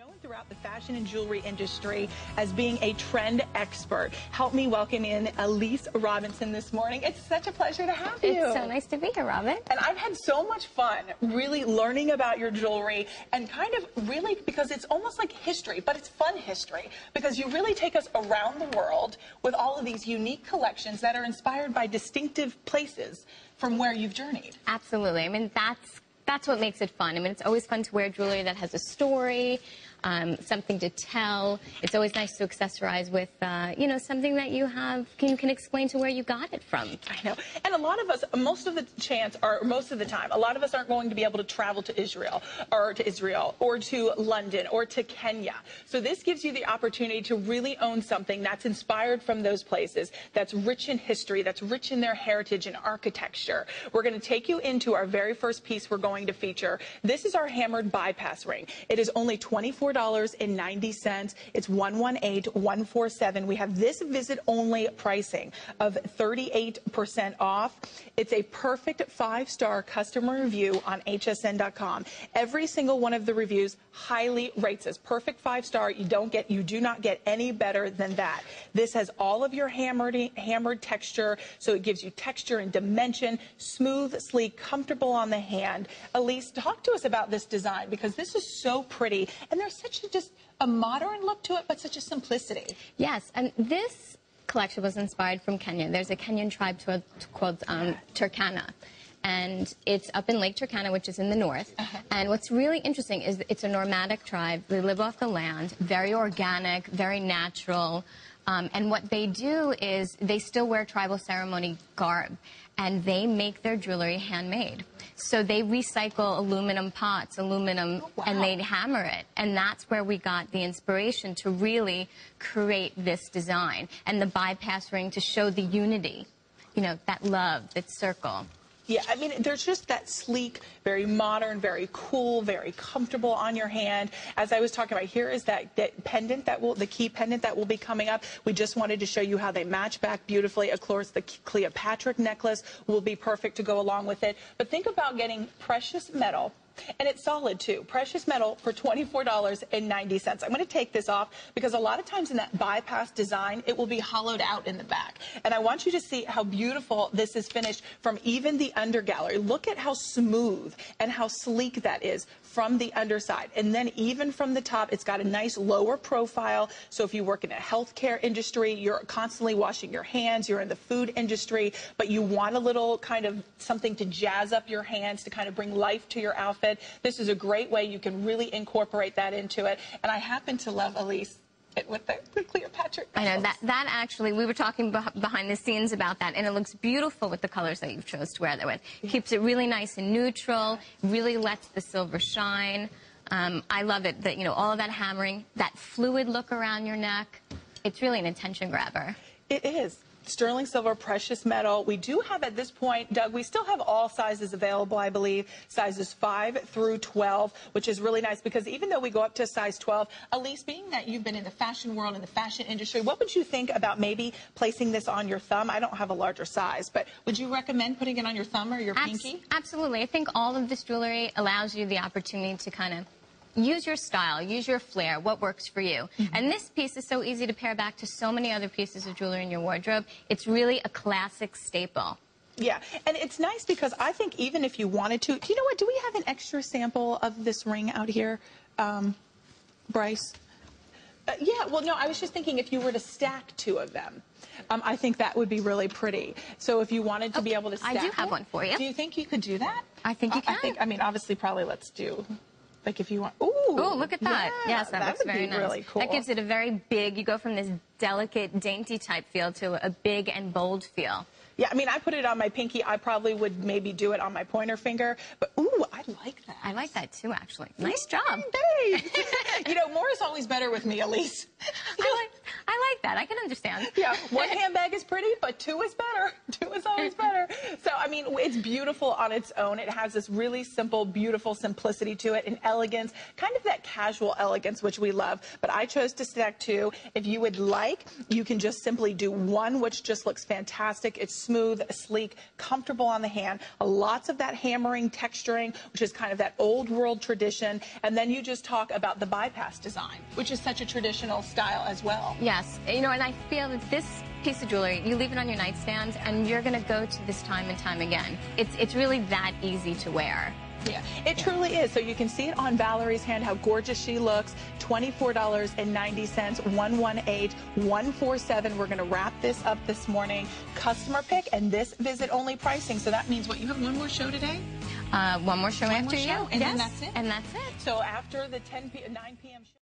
Known throughout the fashion and jewelry industry as being a trend expert. Help me welcome in Elise Robinson this morning. It's such a pleasure to have you. It's so nice to be here, Robin. And I've had so much fun really learning about your jewelry and kind of really, because it's almost like history, but it's fun history, because you really take us around the world with all of these unique collections that are inspired by distinctive places from where you've journeyed. Absolutely. I mean, that's what makes it fun. I mean, it's always fun to wear jewelry that has a story, something to tell. It's always nice to accessorize with, you know, something that you can explain to where you got it from. I know. And a lot of us, most of the time, a lot of us aren't going to be able to travel to Israel or to London or to Kenya. So this gives you the opportunity to really own something that's inspired from those places, that's rich in history, that's rich in their heritage and architecture. We're going to take you into our very first piece we're going to feature. This is our hammered bypass ring. It is only $24.90. It's 118147. We have this visit-only pricing of 38% off. It's a perfect 5-star customer review on hsn.com. Every single one of the reviews highly rates us. Perfect 5-star. You do not get any better than that. This has all of your hammered texture, so it gives you texture and dimension, smooth, sleek, comfortable on the hand. Elise, talk to us about this design, because this is so pretty, and there's such just a modern look to it, but such a simplicity. Yes, and this collection was inspired from Kenya. There's a Kenyan tribe called Turkana, and it's up in Lake Turkana, which is in the north. And what's really interesting is it's a nomadic tribe. They live off the land, very organic, very natural. And what they do is they still wear tribal ceremony garb, and they make their jewelry handmade. So they recycle aluminum pots, and they hammer it. And that's where we got the inspiration to really create this design. And the bypass ring to show the unity, you know, that love, that circle. Yeah, I mean, there's just that sleek, very modern, very cool, very comfortable on your hand. As I was talking about, here is that pendant the key pendant that will be coming up. We just wanted to show you how they match back beautifully. Of course, the Cleopatra necklace will be perfect to go along with it. But think about getting precious metal. And it's solid, too. Precious metal for $24.90. I'm going to take this off because a lot of times in that bypass design, it will be hollowed out in the back. And I want you to see how beautiful this is finished from even the undergallery. Look at how smooth and how sleek that is from the underside. And then even from the top, it's got a nice lower profile. So if you work in a healthcare industry, you're constantly washing your hands, you're in the food industry, but you want a little kind of something to jazz up your hands to kind of bring life to your outfit. This is a great way you can really incorporate that into it. And I happen to love, Elise, with the Cleopatra. I know, that actually, we were talking behind the scenes about that, and it looks beautiful with the colors that you've chose to wear that with. Keeps it really nice and neutral, really lets the silver shine. I love it, that, you know, all of that hammering, that fluid look around your neck. It's really an attention grabber. It is. Sterling silver, precious metal. We do have at this point, Doug, we still have all sizes available, I believe, sizes 5 through 12, which is really nice because even though we go up to size 12, Elise, being that you've been in the fashion world, in the fashion industry, what would you think about maybe placing this on your thumb? I don't have a larger size, but would you recommend putting it on your thumb or your pinky? Absolutely. I think all of this jewelry allows you the opportunity to kind of use your style, use your flair, what works for you. And this piece is so easy to pair back to so many other pieces of jewelry in your wardrobe. It's really a classic staple. Yeah, and it's nice because I think even if you wanted to, do you know what, do we have an extra sample of this ring out here, Bryce? Yeah, well, no, I was just thinking if you were to stack 2 of them, I think that would be really pretty. So if you wanted to be able to stack I do have one for you. Do you think you could do that? I think you can. I mean, obviously, probably let's do... Like if you want, oh, look at that. Yeah, yes, that looks very nice. Really cool. That gives it a very big, you go from this delicate, dainty type feel to a big and bold feel. Yeah, I mean, I put it on my pinky. I probably would maybe do it on my pointer finger. But, ooh, I like that. I like that, too, actually. Nice job. Thanks. You know, more is always better with me, Elise. I like that. that. I can understand. Yeah, one handbag is pretty, but two is better. Two is always better. So, I mean, it's beautiful on its own. It has this really simple, beautiful simplicity to it and elegance, kind of that casual elegance, which we love. But I chose to stack two. If you would like, you can just simply do one, which just looks fantastic. It's smooth, sleek, comfortable on the hand. Lots of that hammering, texturing, which is kind of that old world tradition. And then you just talk about the bypass design, which is such a traditional style as well. Yes, you know, and I feel that this piece of jewelry, you leave it on your nightstand and you're going to go to this time and time again. It's really that easy to wear. Yeah, it truly is. So you can see it on Valerie's hand, how gorgeous she looks. $24.90, 118-147. We're going to wrap this up this morning. Customer pick and this visit only pricing. So that means what? You have one more show today? One more show after you. And then that's it? And that's it. So after the 9 p.m. show.